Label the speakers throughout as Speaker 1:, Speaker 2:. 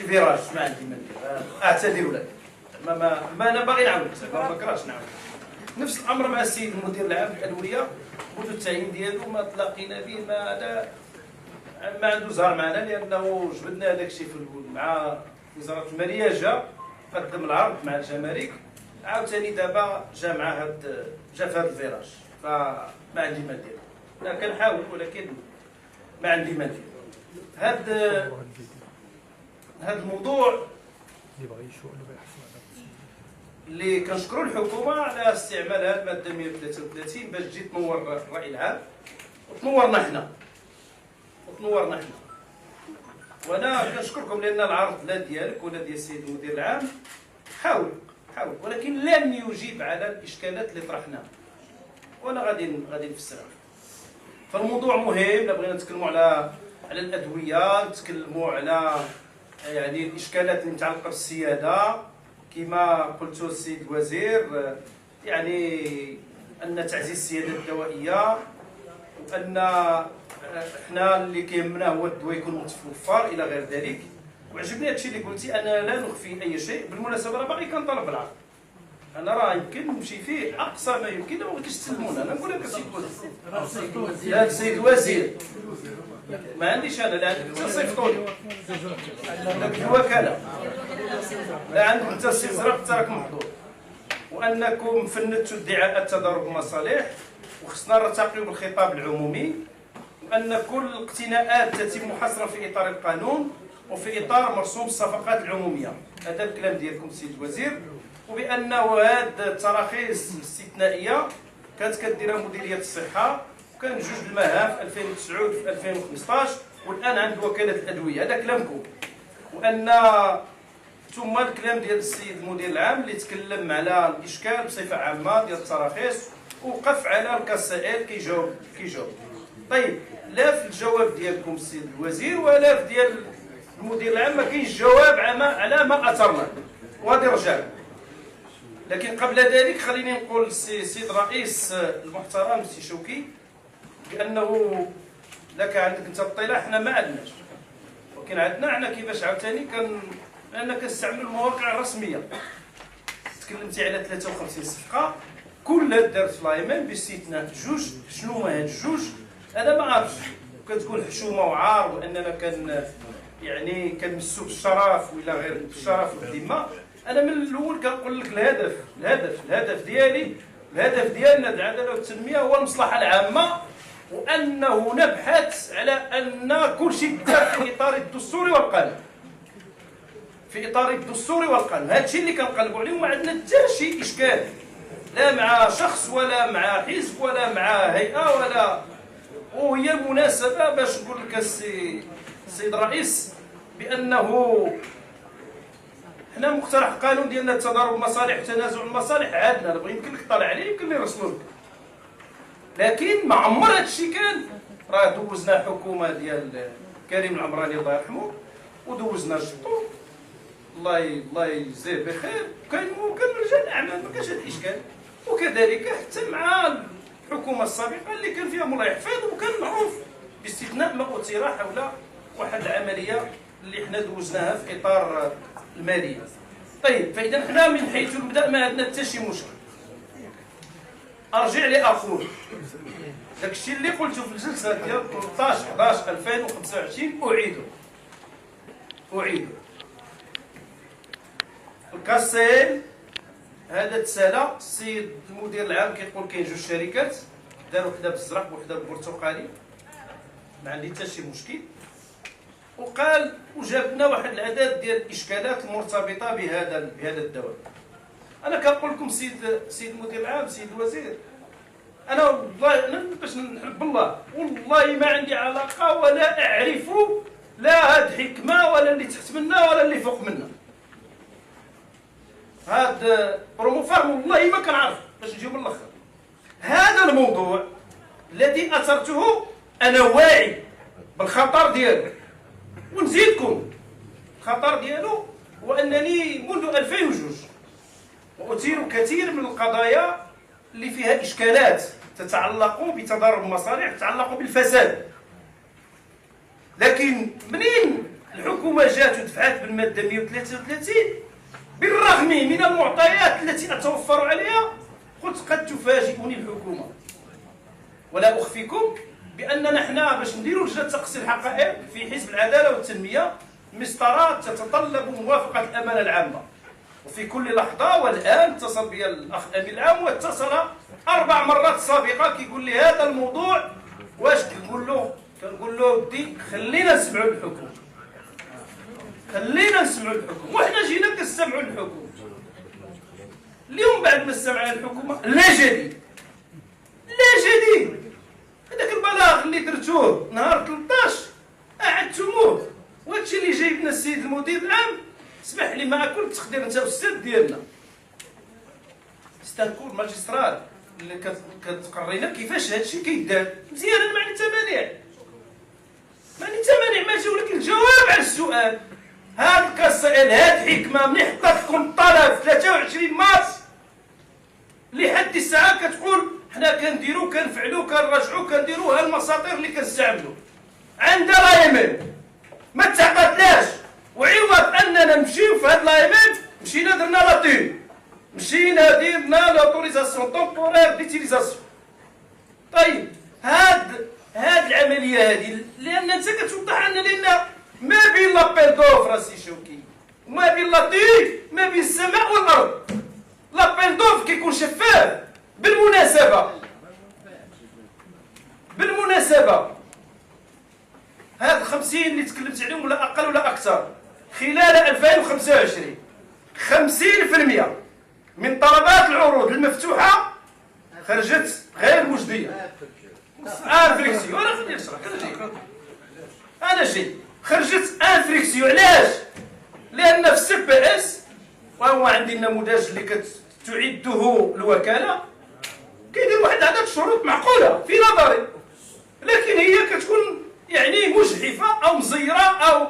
Speaker 1: الفيراج ما عندي ما ندير، اعتذر لك. ما انا باغي نعاود ما بكرهش نعاود. نفس الامر مع السيد المدير العام للادويه، منذ التعيين ديالو ما تلاقينا به، ما عنده زهر معنا، لانه جبدنا هذاك الشيء مع وزاره الماليه، قدم العرض مع الجمارك، عاوتاني دابا جا في هذا الفيراج، فما عندي ما ندير. لا كنحاول ولكن ما عندي ما ندير. هذا الموضوع اللي كنشكروا الحكومه على استعمال هذه الماده 133 باش تجي تنور الراي العام، وتنورنا حنا وانا كنشكركم، لان العرض لا ديالك ولا ديال السيد المدير العام حاول ولكن لم يجيب على الاشكالات اللي طرحناها، وانا غادي نفسرها. فالموضوع مهم، بغينا نتكلموا على الادويه، نتكلموا على يعني الاشكالات اللي متعلقه بالسياده كما قلت السيد الوزير، يعني ان تعزيز السياده الدوائيه، وان احنا اللي كيهمنا هو الدواء يكون متوفر الى غير ذلك. وعجبني هذا الشيء اللي قلتي، انا لا نخفي اي شيء. بالمناسبه راه باغي كنطلب العرض، انا راه يمكن نمشي فيه اقصى ما يمكن، ما بغيتش تسلمونا. انا نقول لك السيد الوزير، لا السيد الوزير ما عنديش انا، لا عندك انت صيفطوني عندك الوكاله، لا عندك انت السي زرق انت راك محظوظ، وانكم فندتوا ادعاءات تضارب المصالح، وخصنا نرتقيوا بالخطاب العمومي، وان كل الاقتناءات تتم حصرا في اطار القانون وفي اطار مرسوم الصفقات العموميه. هذا الكلام ديالكم السيد الوزير. وبانه هذه التراخيص الاستثنائيه كانت كديرها مديريه الصحه، وكان جوج المهام في 2009 وفي 2015، والان عند وكاله الادويه. هذا كلامكم. وان ثم الكلام ديال السيد المدير العام اللي تكلم على الاشكال بصفه عامه ديال التراخيص، وقف على الكسائر كيجاوب. طيب، لا في الجواب ديالكم السيد الوزير ولا في ديال المدير العام ما كاينش جواب على ما اثرنا، وهذه رجع. لكن قبل ذلك خليني نقول السيد الرئيس المحترم السي شوكي، بانه لك عندك انت اطلاع، حنا ما عندناش، ولكن عندنا حنا كيفاش عاوتاني لان كنستعمل المواقع الرسميه. تكلمتي على 53 صفقه كلها دارت في لايمان باستثناء جوج. شنو هما هاد الجوج؟ انا ما عرفتش، كتكون حشومه وعار، واننا يعني كنمسوا بالشرف والى غير الشرف والذمه. انا من الاول كنقول لك الهدف ديالنا العداله والتنميه هو المصلحه العامه، وانه نبحث على ان كل شيء دار في اطار الدستوري والقانون، هذا الشيء اللي كنقلبوا عليه، وما عندنا حتى شي اشكال لا مع شخص ولا مع حزب ولا مع هيئه ولا. وهي مناسبه باش نقول لك السيد الرئيس بانه حنا مقترح قانون ديالنا تضارب المصالح وتنازع المصالح عادنا، يمكن لك تطلع عليه، يمكن نرسلوا لك، لكن ما عمر هذا الشيء كان. راه دوزنا حكومه ديال كريم العمراني الله يرحمه، ودوزنا الشطو الله يجزيه بخير، كان رجال اعمال، ما كانش هذا الاشكال. وكذلك حتى مع الحكومه السابقه اللي كان فيها مولاي حفيظ، وكان معروف باستثناء ما اثير حول واحد العمليه اللي حنا دوزناها في اطار الماليه. طيب، فاذا حنا من حيث المبدا ما عندنا حتى شي مشكل. ارجع لاقول داك الشيء اللي قلته في الجلسه ديال 13/11/2025 اعيد. الكاسيل هذا تسالى، السيد المدير العام كيقول كاين جوج شركات، داروا وحده بالزرق وحده بالبرتقالي، ما عندي حتى شي مشكل. وقال وجاب لنا واحد العدد ديال الاشكالات المرتبطه بهذا الدواء. انا كنقول لكم سيد المدير العام، سيد الوزير، انا والله باش نحب الله والله ما عندي علاقه ولا اعرف لا هاد حكمه ولا اللي تحت منا ولا اللي فوق منا. هاد بروموفارم والله ما كنعرف، باش نجيو من الاخر. هذا الموضوع الذي اثرته انا واعي بالخطر ديالو، ونزيدكم الخطر ديالو هو انني منذ 2002 واثير كثير من القضايا اللي فيها اشكالات تتعلق بتضارب المصالح، تتعلق بالفساد. لكن منين الحكومه الحكومه جات ودفعت بالماده 133 بالرغم من المعطيات التي اتوفر عليها. قلت قد تفاجئني الحكومه، ولا اخفيكم باننا حنا باش نديروا لجنه تقصي الحقائق في حزب العداله والتنميه مسطرات تتطلب موافقه الامانه العامه. وفي كل لحظه، والان اتصل بي الاخ الامين العام واتصل 4 مرات سابقه كيقول لي هذا الموضوع واش. كنقول له ودي خلينا نسمعوا الحكومه، خلينا نسمعوا الحكومه، وحنا جينا كنسمعوا الحكومه. اليوم بعد ما استمعنا الحكومه لا جديد، لا جديد. هذاك البلاغ اللي درتوه نهار 13 اعدتموه، وهادشي اللي جايبنا السيد المدير العام. اسمح لي ما كنت تقدر انت استاذ ديالنا، استاذ كور ماجسترات اللي كتقرينا كيفاش هادشي كيدار مزيان. انا ما عندي تمانع، ما عندي تمانع ماشي، ولكن الجواب على السؤال. هاد الكسائل هاد حكمه ملي حطات لكم الطلب 23 مارس لحد الساعه كتقول حنا كنديرو كنفعلو كنرجعو كنديرو ها المساطير اللي كنستعملو عندها لايمن ما تعقدناش. وعوض اننا نمشيو في هاد لايمن مشينا درنا لاطين، مشينا درنا لوتوريزاسيون تومبورير ديتيليزاسيون. طيب هاد العمليه هذه لان انت كتوضح لنا لان ما بين لابيل دوفر سي شوكي وما بين لاطين ما بين السماء والارض. لابيل دوفر كيكون شفاف. بالمناسبه هاد 50 اللي تكلمت عليهم ولا اقل ولا اكثر خلال 2025 50% من طلبات العروض المفتوحه خرجت غير مجديه. انفريكسيو انا خليني نشرح. انا جاي خرجت انفريكسيو. علاش؟ لان في السي بي اس وهو عندي النموذج اللي كتعده الوكاله كيدير واحد عدد الشروط معقوله في نظري، لكن هي كتكون يعني مجحفه او مزيره او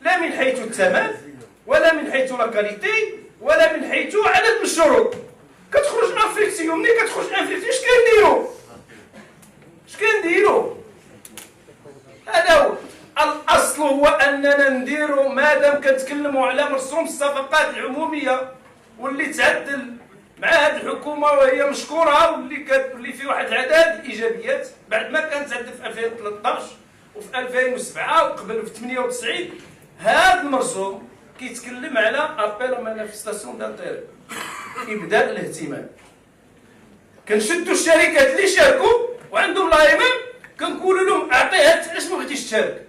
Speaker 1: لا من حيث الثمن ولا من حيث لا كاليتي ولا من حيث عدد من الشروط. كتخرج انفريكسيو. ملي كتخرج انفريكسيو اش كنديرو؟ هذا هو الاصل، هو اننا نديرو مادام كنتكلموا على مرسوم الصفقات العموميه واللي تعدل مع هذه الحكومه وهي مشكوره واللي فيه واحد العدد الايجابيات بعد ما كانت تعدل في 2013 وفي 2007 وقبل في 98. هذا المرسوم كيتكلم على ابيل مانيفيستاسيون دانتيري، ابداء الاهتمام. كنشدوا الشركات اللي شاركوا وعندهم لايمن كنقولوا لهم اعطيها علاش ما بغيتيش تشارك.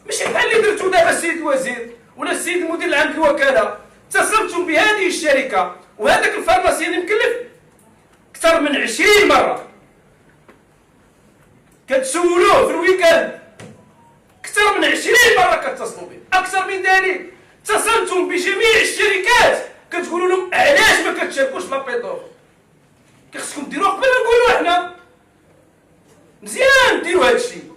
Speaker 1: ماشي بحال اللي درتو دابا السيد الوزير ولا السيد المدير العام الوكاله. اتصلتم بهذه الشركه وهذاك الفارماسيين مكلف اكثر من 20 مره، كتسولوه في الويكاند اكثر من 20 مره كتصلوا به. اكثر من ذلك اتصلتم بجميع الشركات كتقولوا لهم علاش ما كتشاركوش في لابيل دوفر. خصكم ديروه قبل ما نقولوا حنا. مزيان ديروا هذا الشيء،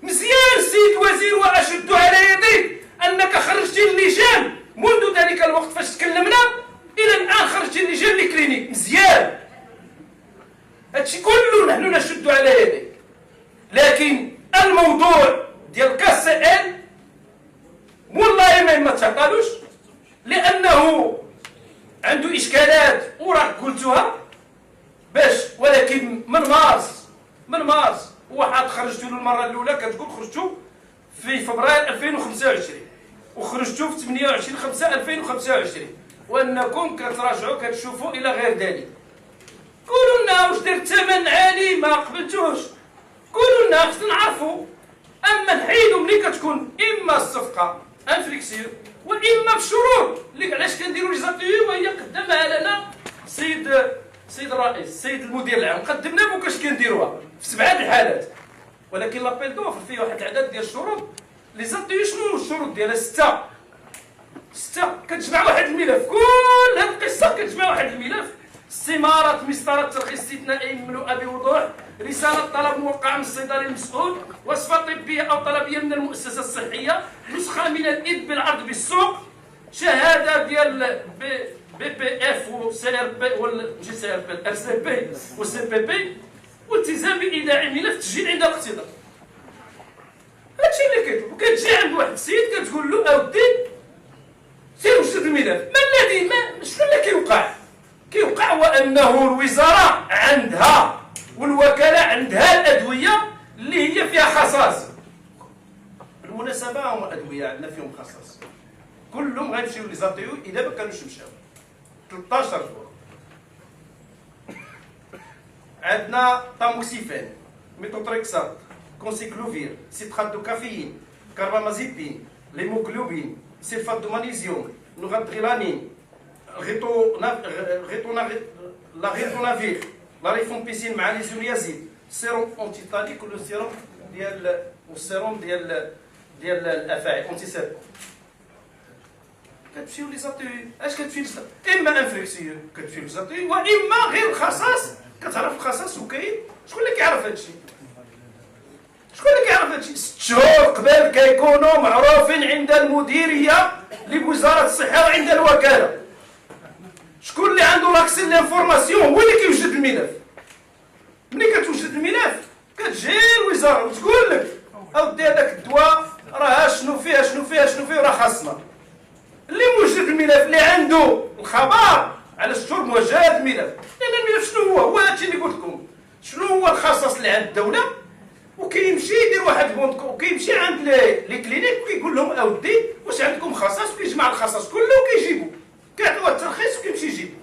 Speaker 1: مزيان السيد الوزير، واشد على يديك انك خرجتي اللجان منذ ذلك الوقت فاش تكلمنا الى الان، خرجتي اللجان لكلينيك. مزيان هادشي كله نحن نشد على يديك. لكن الموضوع ديال كاس ال والله ما تعطالوش لانه عنده اشكالات وراك قلتوها باش. ولكن من مارس واحد خرجتوا له المره الاولى كتقول خرجتوا في فبراير 2025 وخرجتوا في 28/5/2025 وانكم كتراجعوا كتشوفوا الى غير ذلك. قولوا لنا واش درت ثمن عالي ما قبلتوش، قولوا لنا خصنا نعرفوا. اما نحيدوا ملي كتكون اما الصفقه انفليكسيو واما بالشروط اللي علاش كنديروا لي زاتيو وهي قدمها لنا السيد الرئيس السيد المدير العام. قدمنا لكم كاش كنديروها في 7 الحالات، ولكن لابيل دوفر فيه واحد العدد ديال الشروط. لي زاتيو شنو الشروط ديالها؟ 6 كتجمع واحد الملف. كل هذه القصه كتجمع واحد الملف. استمارة مسطرة ترخيص استثنائي مملوءة بوضوح، رسالة طلب موقعة من الصيدلي المسؤول، وصفة طبية أو طلبية من المؤسسة الصحية، نسخة من الإذن بالعرض بالسوق، شهادة ديال بي بي اف و سي ار بي ماشي سي ار بي ار سي بي و سي بي بي، والتزام بإيداع الملف تسجيل عند الاقتضاء. هادشي اللي كيطلب. كتجي عند واحد السيد كتقول له اودي الملف. شنو اللي كيوقع؟ كيوقع هو انه الوزاره عندها والوكاله عندها الادويه اللي هي فيها خصاص. بالمناسبه هما الادويه عندنا فيهم خصاص، كلهم غيمشيو لي زاتيو اذا ما كانوش مشاو 13 شهور. عندنا تاموكسيفين، ميتوتريكسات، كونسيكلوفير، سيترات دو كافيين، كاربامازيبين، ليموغلوبين، سيلفات دو مغنيسيوم، نوغادريلانين، لا ريتونافير، لا ريفومبيسين مع ليزونيازيد، سيروم اونتيتانيك والسيروم ديال الافاعي اونتيسيب. كتمشيو لي زاتيو اش كتمشي اما انفيكسيو كتمشي لي زاتيو، واما غير الخصاص كتعرف الخصاص وكاين. شكون اللي كيعرف هادشي؟ شكون اللي كيعرف هادشي؟ 6 شهور قبل كيكونوا معروفين عند المديريه لوزاره الصحه وعند الوكاله. شكون اللي عنده لاكسي لانفورماسيون هو اللي كيوجد الملف. ملي كتوجد الملف كتجي الوزاره وتقول لك اودي هذاك الدواء راه شنو فيه راه خاصنا. اللي موجد الملف اللي عنده الخبر على 6 شهور موجد الملف، لان الملف شنو هو هادشي اللي قلت لكم. شنو هو الخصاص اللي عند الدوله، وكيمشي يدير واحد بونت وكيمشي عند لي كلينيك وكيقول لهم اودي واش عندكم خصاص، وكيجمع الخصاص كله وكيجيبو، كيعطيوه الترخيص وكيمشي يجيبو.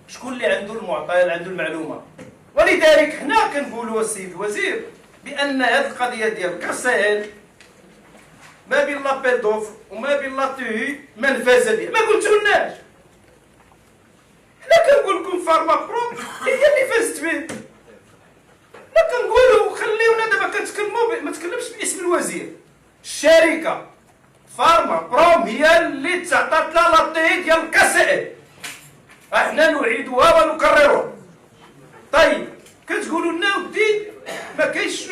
Speaker 1: شكون اللي عنده المعطى اللي عنده المعلومه؟ ولذلك حنا كنقولوا السيد الوزير بان هذه القضيه ديال كاسيل ما بين لابيل دوفر وما بين لا تي من فاز به ما قلتولناش. حنا كنقول لكم فارما برو هي اللي فازت به. حنا كنقولوا خليونا دابا كنتكلموا ما تكلمش باسم الوزير. الشركه فارما بروم هي اللي تعطات لها لا تي ديال كاسيل. احنا نعيدها ونكررها. طيب كتقولوا لنا ودي ما كاينش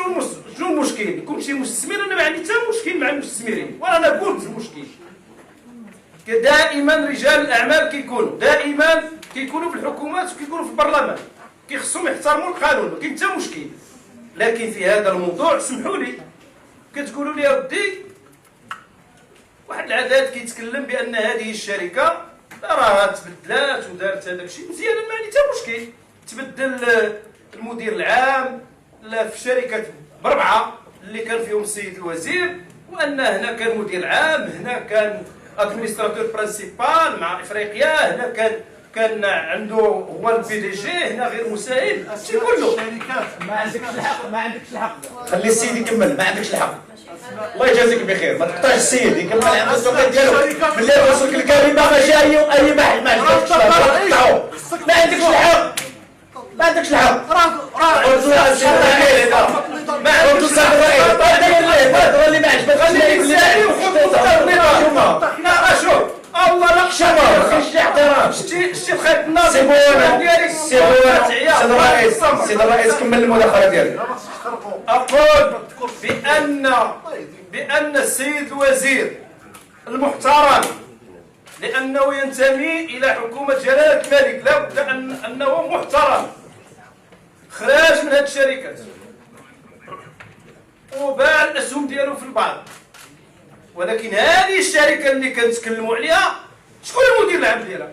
Speaker 1: شنو المشكل؟ يكون شي مستثمر، انا ما عندي حتى مشكل مع المستثمرين، وانا قلت المشكل. دائما رجال الاعمال دائما كيكونوا في الحكومات وكيكونوا في البرلمان، كيخصهم يحترموا القانون، ما كاين حتى مشكل. لكن في هذا الموضوع سمحوا لي كتقولوا لي ودي واحد العدد كيتكلم بان هذه الشركه راها تبدلات ودارت هذاك الشيء مزيان، ما عندي حتى مشكل. تبدل المدير العام في شركه بربعه اللي كان فيهم السيد الوزير، وان هنا كان مدير عام، هنا كان ادمينستراتور برانسيبال مع افريقيا، هنا كان عنده هو البي دي جي، هنا غير مساهم. شي كله
Speaker 2: ما عندكش الحق.
Speaker 3: خلي السيد يكمل، ما عندكش الحق. الله يجازيك بخير، ما تقطعش السيد يكمل عنده السؤال ديالو. ملي وصلك الكلمه ماشي اي واحد ما عندكش الحق. ما عندكش الحق. ما عندكش الحق. ما عندكش الحق اللي ما عجبكش شوف الله لا شمر خشي احترام.
Speaker 1: شتي الخيط الناصر
Speaker 3: سي الرئيس كمل المداخله ديالك.
Speaker 1: اقول بان السيد الوزير المحترم لانه ينتمي الى حكومه جلاله الملك لابد انه محترم، خرج من هذه الشركات وباع الاسهم ديالو في البعض. ولكن هذه الشركه اللي كنتكلموا عليها شكون المدير العام ديالها؟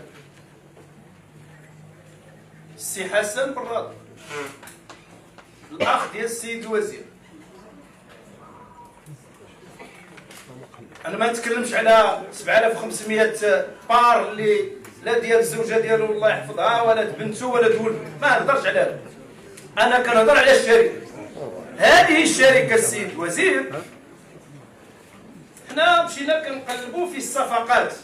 Speaker 1: السي حسن براد، الاخ ديال السيد الوزير. انا ما نتكلمش على 7500 بار اللي لا ديال الزوجه ديالو الله يحفظها ولا بنته ولا ولده، ما نهضرش على هذا. انا كنهضر على الشركه. هذه الشركه السيد الوزير حنا مشينا كنقلبوا في الصفقات،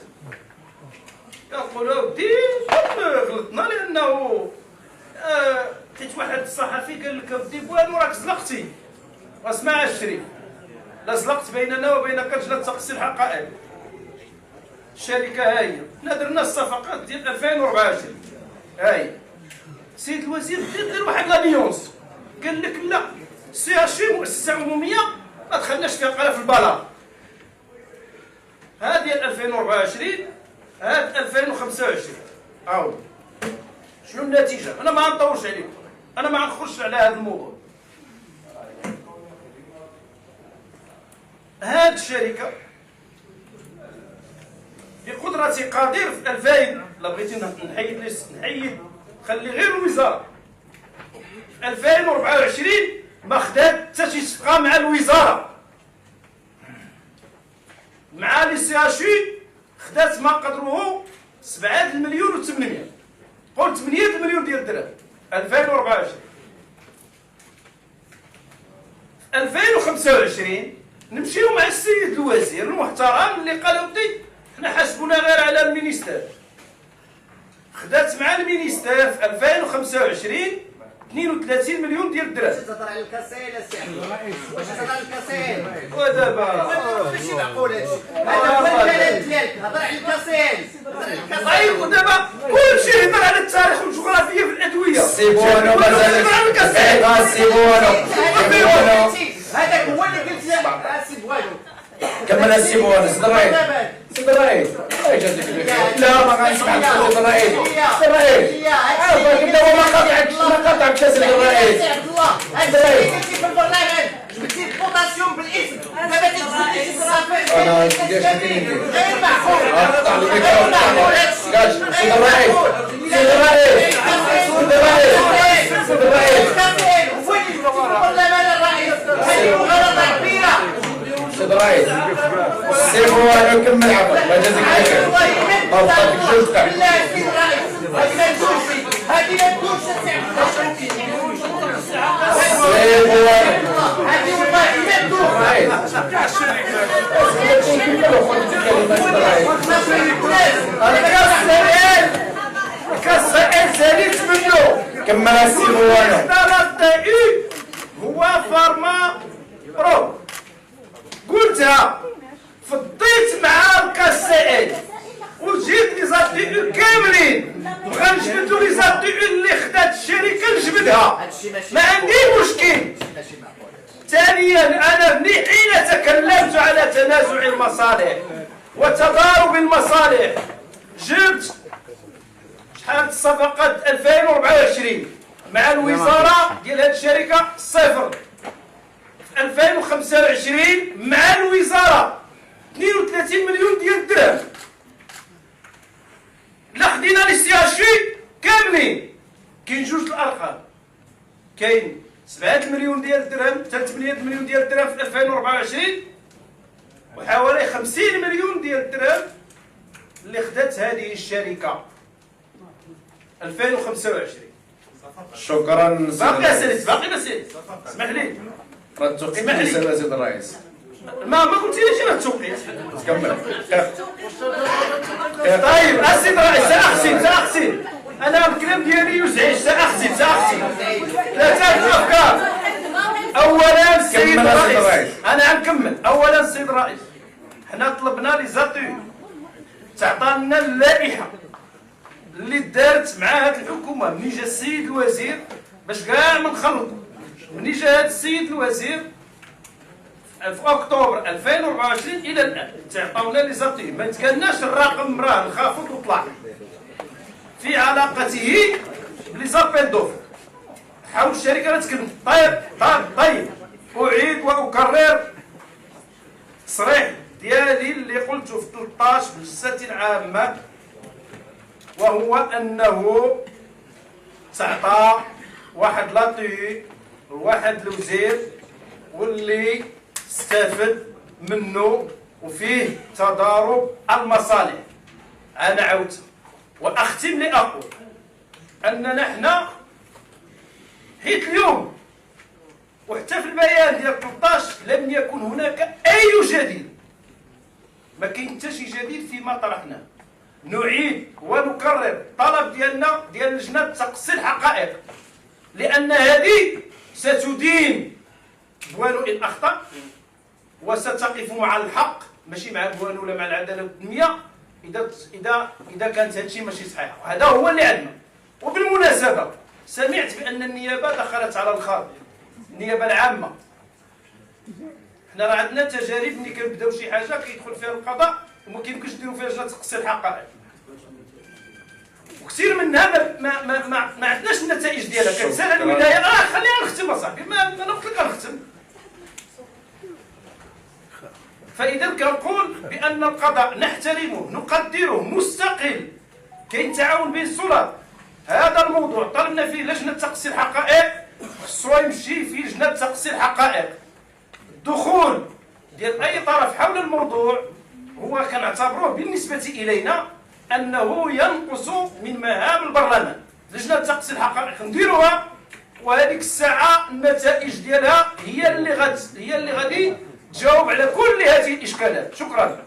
Speaker 1: كنقولوا ودي غلطنا لانه حيت واحد الصحفي قال لك ودي بوان وراك زلقتي، واسمع الشريف لا زلقت بيننا وبينك لجنه تقصي الحقائق. الشركه ها هي، حنا درنا الصفقات ديال 2024 ها هي. السيد الوزير دير واحد لا نيونس قال لك لا سي اتش مؤسسه عموميه ما دخلناش فيها قال في البلاغ. هذه 2024 هاد 2025 عاود. شنو النتيجه؟ انا ما نطولش عليكم، انا ما نخرجش على هذا الموضوع. هاد الشركه بقدره قدرة قدير في 2000 لا بغيتي نحيد خلي غير الوزاره. في 2024 ما خدات حتى شي صفقه مع الوزاره. مع لي سي اش خدات ما قدروه 7 مليون و800، قلت 8 مليون ديال الدرهم 2024. في 2025 نمشيو مع السيد الوزير المحترم اللي قال ودي حنا حاسبونا غير على المينيستير. خدات مع المينيستير في 2025 32 مليون ديال الدرهم.
Speaker 4: تهضر على الكاسيل السي عبد الرئيس، واش تهضر على الكاسيل؟
Speaker 1: ودابا
Speaker 4: ماشي معقول هادشي، هذا هو الكلام ديالك، هضر على الكاسيل.
Speaker 1: طيب ودابا كلشي يهضر على التاريخ والجغرافيا في الادويه.
Speaker 3: سيبونو مازال سيبونو
Speaker 4: هذاك هو اللي قلت لك سي بوالو.
Speaker 3: كمل السيبونو سيد الرئيس. سيد الرئيس الله يجازيك بخير. لا ما غنسمعش سيد الرئيس. سيد الرئيس عافاك انت وما قاطعكش سيد الرئيس.
Speaker 4: عبد الله هادشي قلتي في البرلمان جبتي البوتاسيوم بالاسم، دابا تجبدي شي صافي.
Speaker 3: انا غير
Speaker 4: معقول.
Speaker 3: اقطع لك سيد الرئيس. سيد الرئيس. سيد الرئيس. سيد الرئيس.
Speaker 4: هو اللي جبتي في البرلمان الرئيس، هذه غلطه كبيره.
Speaker 3: سيد الرئيس سيبونو كمل عفوا الله يجازيك بخير. ما بقاتك جوج دقائق.
Speaker 4: بالله سيد الرئيس هذه ما تدوش، هذه ما تدوش السي عبد الله.
Speaker 3: سيبونو
Speaker 4: هذه والله ما تدوش.
Speaker 1: الكاسيل زالت منه.
Speaker 3: كمل السيبونو.
Speaker 1: هو فارما برو قلتها فضيت مع الكاسيل وجيت لي زاتي كاملين بغا نجبدو لي زاتي اللي خدات الشركه نجبدها، ما عندي مشكل. ثانيا انا حين تكلمت على تنازع المصالح وتضارب المصالح جبت شحال الصفقات 2024 مع الوزاره ديال هذه الشركه صفر. في 2025 مع الوزاره 32 مليون ديال الدرهم. لا خدينا لي سي اش كاملين كاين جوج الارقام، كاين 7 مليون ديال الدرهم 8 مليون ديال الدرهم في 2024 وحوالي 50 مليون ديال الدرهم اللي خدات هذه الشركه 2025.
Speaker 3: شكرا
Speaker 1: باقي اسئله باقي اسئله اسمح لي.
Speaker 3: راه التوقيت سيد الرئيس.
Speaker 1: ما قلتيليش انا التوقيت.
Speaker 3: كمل.
Speaker 1: طيب السيد الرئيس ساختم انا الكلام ديالي يزعج. ساختم ثلاثه افكار. اولا السيد الرئيس انا غنكمل. اولا السيد الرئيس حنا طلبنا لي زاتو تعطى لنا اللائحه اللي دارت مع هذه الحكومه منين جا السيد الوزير باش كاع ما نخلطوا. منين جا هذا السيد الوزير في اكتوبر 2024 الى الان تعطونا لي زاتو ما تكلناش الرقم راه انخفض وطلع في علاقته بلي زابيل دوف. حاول الشركه لا تكلم. طيب اعيد واكرر التصريح ديالي اللي قلته في 13 في الجلسه العامه، وهو انه تعطى واحد لاطي لواحد الوزير واللي استفد منه وفيه تضارب المصالح. انا عاودت واختم لاقول اننا حنا حيت اليوم وحتى في البيان ديال 13 لم يكن هناك اي جديد، ما كاين حتى شي جديد فيما طرحناه. نعيد ونكرر الطلب ديالنا ديال لجنه تقصي الحقائق، لان هذه ستدين بوالو ان اخطا وستقف مع الحق ماشي مع بوالو ولا مع العداله والتنميه اذا كانت هادشي ماشي صحيح. وهذا هو اللي عندنا. وبالمناسبه سمعت بان النيابه دخلت على الخاطئ، النيابه العامه. حنا راه عندنا تجارب ملي كنبداو شي حاجه كيدخل فيها القضاء وما كيمكنش نديروا فيها لجنه تقصي الحقائق، وكثير منها ما عندناش النتائج ديالها. كتسال على الولايه خلينا نختم اصاحبي، ما نقول لك نختم. فإذا كنقول بأن القضاء نحترمه نقدره مستقل، كاين تعاون بين السلطات. هذا الموضوع طلبنا فيه لجنة تقصي الحقائق، خصو يمشي في لجنة تقصي الحقائق. الدخول ديال أي طرف حول الموضوع هو كنعتبروه بالنسبة إلينا أنه ينقص من مهام البرلمان. لجنة تقصي الحقائق نديروها، وهذيك الساعة النتائج ديالها هي اللي غادي تجاوب على كل هذه الإشكالات. شكرا.